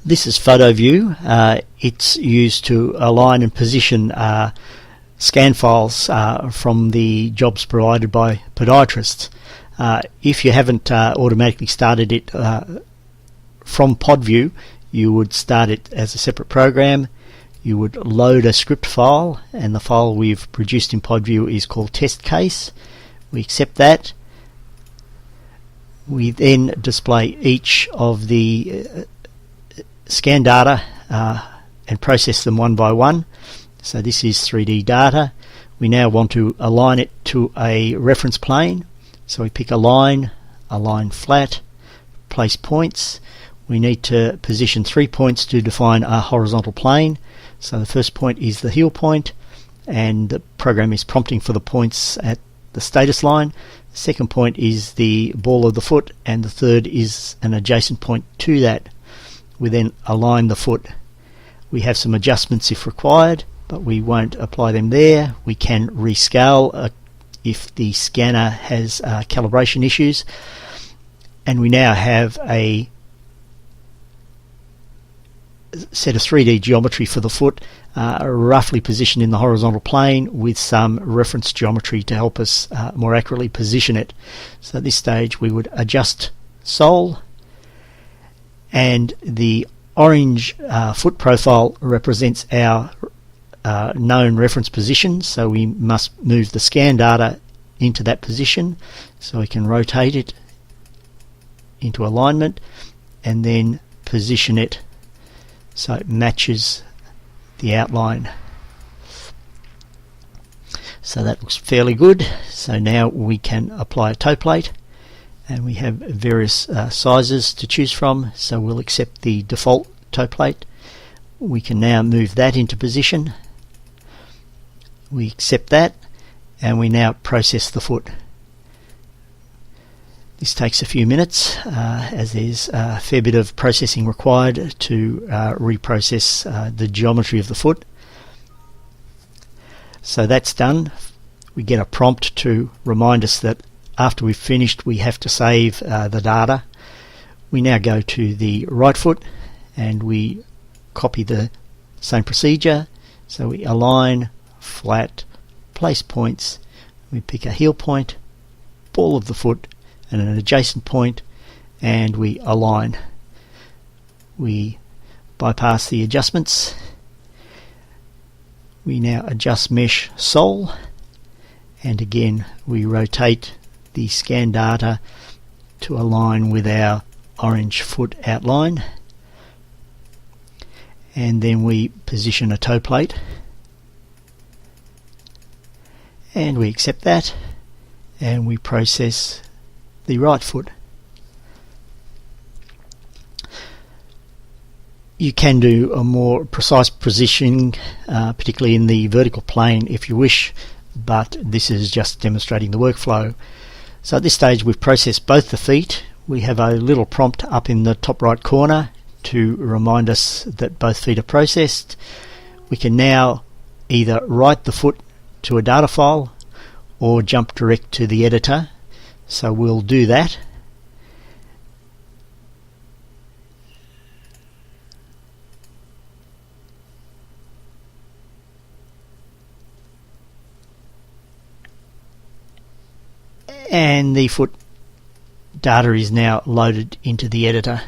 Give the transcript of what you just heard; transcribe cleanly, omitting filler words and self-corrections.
This is FotoView. It's used to align and position scan files from the jobs provided by podiatrists. If you haven't automatically started it from PodView, you would start it as a separate program. You would load a script file, and the file we've produced in PodView is called test case. We accept that. We then display each of the scan data and process them one by one. So this is 3D data. We now want to align it to a reference plane. So we pick a line flat, place points. We need to position 3 points to define a horizontal plane. So the first point is the heel point, and the program is prompting for the points at the status line. The second point is the ball of the foot, and the third is an adjacent point to that. We then align the foot. We have some adjustments if required, but we won't apply them there. We can rescale if the scanner has calibration issues. And we now have a set of 3D geometry for the foot, roughly positioned in the horizontal plane with some reference geometry to help us more accurately position it. So at this stage we would adjust sole, and the orange foot profile represents our known reference position, so we must move the scan data into that position, so we can rotate it into alignment and then position it so it matches the outline. So that looks fairly good. So now we can apply a toe plate, and we have various sizes to choose from, so we'll accept the default toe plate. We can now move that into position. We accept that, and we now process the foot. This takes a few minutes as there's a fair bit of processing required to reprocess the geometry of the foot. So that's done. We get a prompt to remind us that after we've finished we have to save the data. We now go to the right foot and we copy the same procedure. So we align, flat, place points, we pick a heel point, ball of the foot, and an adjacent point, and we align. We bypass the adjustments. We now adjust mesh sole, and again we rotate the scan data to align with our orange foot outline, and then we position a toe plate, and we accept that, and we process the right foot. You can do a more precise positioning, particularly in the vertical plane if you wish, but this is just demonstrating the workflow. So at this stage we've processed both the feet. We have a little prompt up in the top right corner to remind us that both feet are processed. We can now either write the foot to a data file or jump direct to the editor. So we'll do that. And the foot data is now loaded into the editor.